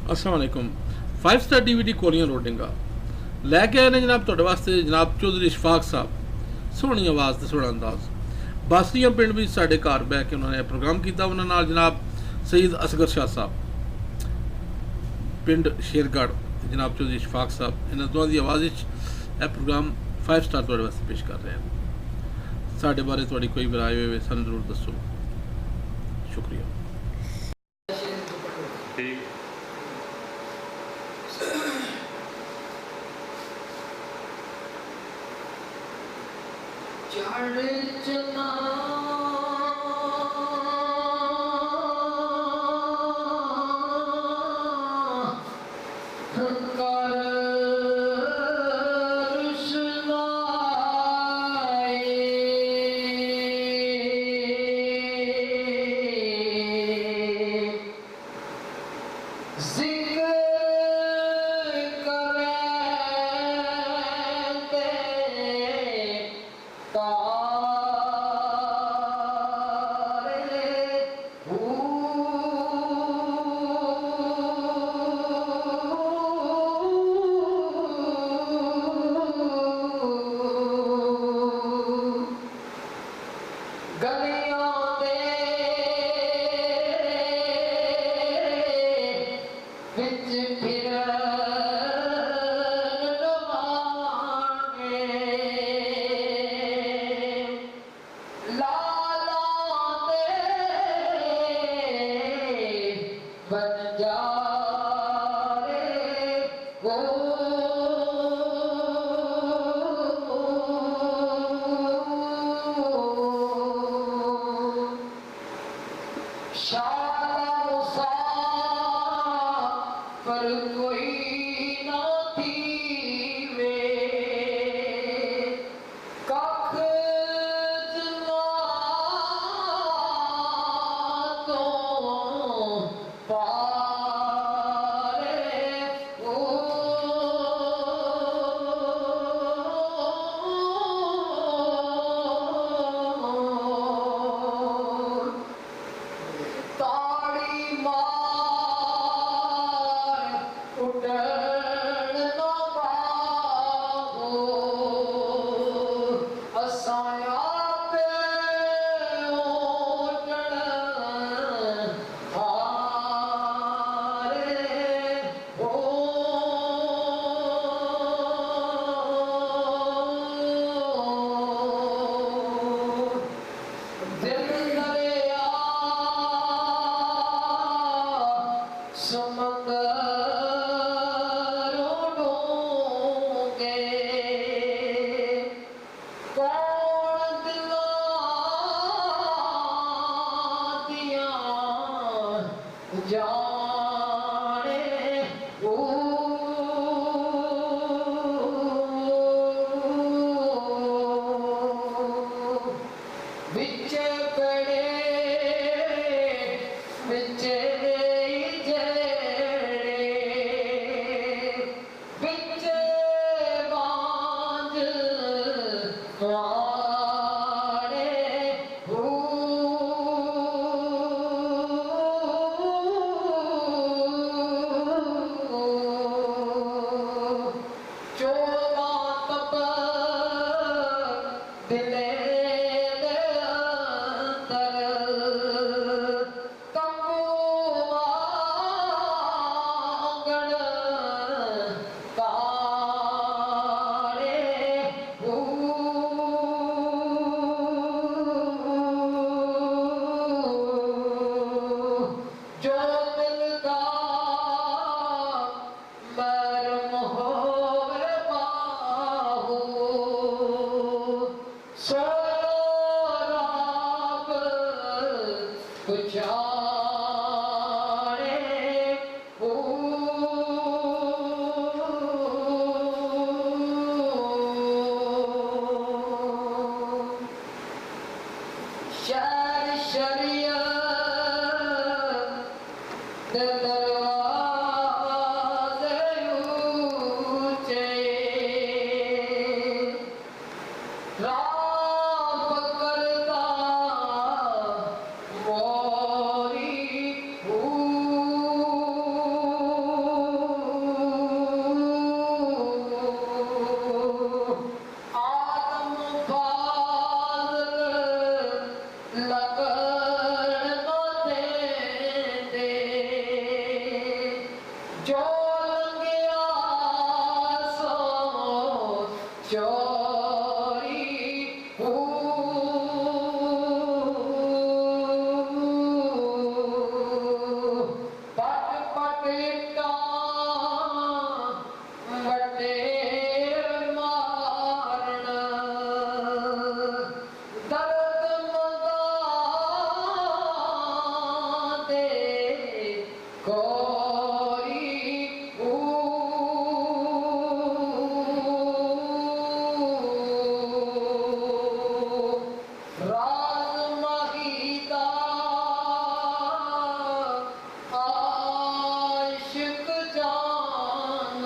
अस्सलाम वालेकुम। 5 star DVD कोलियां रोडिंगा लैके आए ने जनाब तुहाडे वास्ते जनाब चौधरी इशफाक साहब। सोहनी आवाज़ ते सोहना अंदाज। बासरियां पिंड विच साडे घर बह के उन्होंने प्रोग्राम किया। उन्होंने नाल जनाब सईद असगर शाह साहब पिंड शेरगढ़, जनाब चौधरी इशफाक साहब, इन्होंने दोवां दी आवाज़ विच यह प्रोग्राम 5 स्टार तुहाडे वास्ते पेश कर रहे हैं। साडे बारे तुहाडी कोई राय होवे सानूं जरूर दसो। शुक्रिया। ठीक चढ़ना जो लंघिया सो चोरी पट पटेटा वटेर मारण दर्द मदा दे कोरी राज महिदा आशिक जान